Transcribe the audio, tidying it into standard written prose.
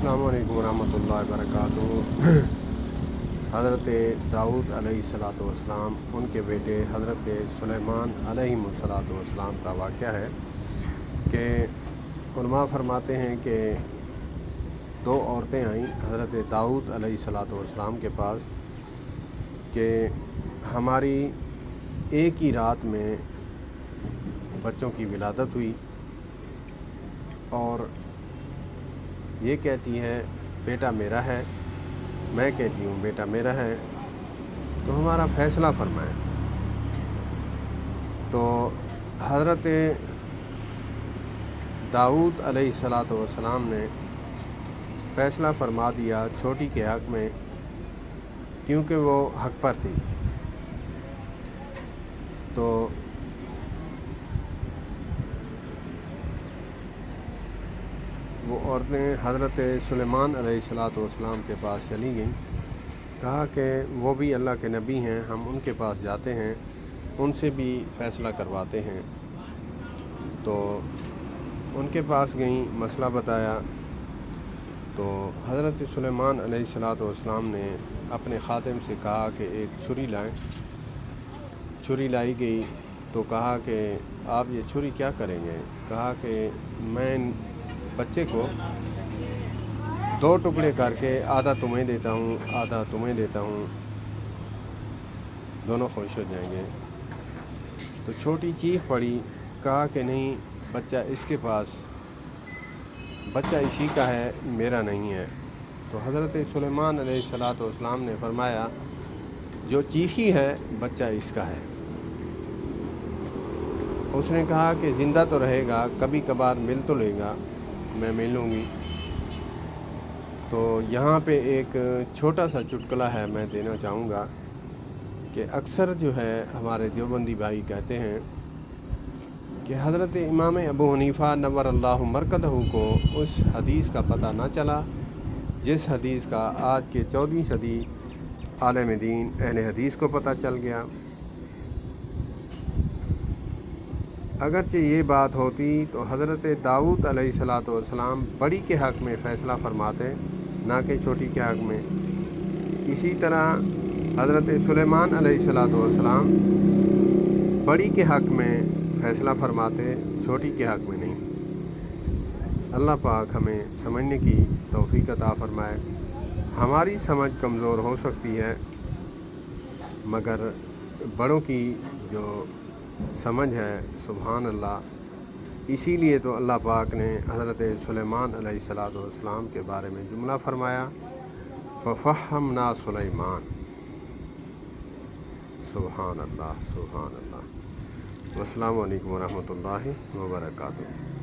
अस्सलामु अलैकुम रहमतुल्लाहि वबरकातुहू। हज़रत दाऊद अलैहिस्सलातु वस्सलाम उनके बेटे हज़रत सुलेमान अलैहिस्सलातु वस्सलाम का वाक़या है कि उलमा फरमाते हैं कि दो औरतें आईं हज़रत दाऊद अलैहिस्सलातु वस्सलाम के पास कि हमारी एक ही रात में बच्चों की विलादत हुई और ये कहती है बेटा मेरा है, मैं कहती हूँ बेटा मेरा है, तो हमारा फ़ैसला फरमाएं। तो हज़रत दाऊद अलैहिस्सलातु वस्सलाम ने फ़ैसला फरमा दिया छोटी के हक़ में, क्योंकि वो हक़ पर थी। तो वो औरतें हज़रत सुलेमान अलैहिस्सलातु वस्सलाम के पास चली गईं। कहा कि वो भी अल्लाह के नबी हैं, हम उनके पास जाते हैं, उनसे भी फ़ैसला करवाते हैं। तो उनके पास गईं, मसला बताया। तो हज़रत सुलेमान अलैहिस्सलातु वस्सलाम ने अपने ख़ादिम से कहा कि एक छुरी लाएं। छुरी लाई गई तो कहा कि आप ये छुरी क्या करेंगे? कहा कि मैं बच्चे को दो टुकड़े करके आधा तुम्हें देता हूँ, आधा तुम्हें देता हूँ, दोनों खुश हो जाएंगे। तो छोटी चीख पड़ी, कहा कि नहीं, बच्चा इसके पास, बच्चा इसी का है, मेरा नहीं है। तो हज़रत सुलेमान अलैहिस्सलातु वस्सलाम ने फरमाया जो चीखी है बच्चा इसका है। उसने कहा कि ज़िंदा तो रहेगा, कभी कभार मिल तो लेगा, मैं मिलूँगी। तो यहाँ पे एक छोटा सा चुटकुला है, मैं देना चाहूँगा कि अक्सर जो है हमारे देवबंदी भाई कहते हैं कि हज़रत इमाम अबू हनीफ़ा नव्वरल्लाहु मरकदहू को उस हदीस का पता ना चला जिस हदीस का आज के 14वीं सदी आलिम दीन अहले हदीस को पता चल गया। अगरचे ये बात होती तो हज़रत दाऊद अलैहिस्सलातु वस्सलाम बड़ी के हक़ में फ़ैसला फरमाते, ना कि छोटी के हक़ में। इसी तरह हज़रत सुलेमान अलैहिस्सलातु वस्सलाम बड़ी के हक़ में फ़ैसला फरमाते, छोटी के हक़ में नहीं। अल्लाह पाक हमें समझने की तौफ़ीक़ अता फ़रमाए। हमारी समझ कमज़ोर हो सकती है, मगर बड़ों की जो समझ है, सुभान अल्लाह। इसीलिए तो अल्लाह पाक ने हज़रत सुलेमान अलैहिस्सलातु वस्सलाम के बारे में जुमला फरमाया, फ़फ़हमना सुलेमान। सुभान अल्लाह, सुभान अल्लाह। अस्सलामु अलैकुम वरहमतुल्लाहि वबरकातुहू।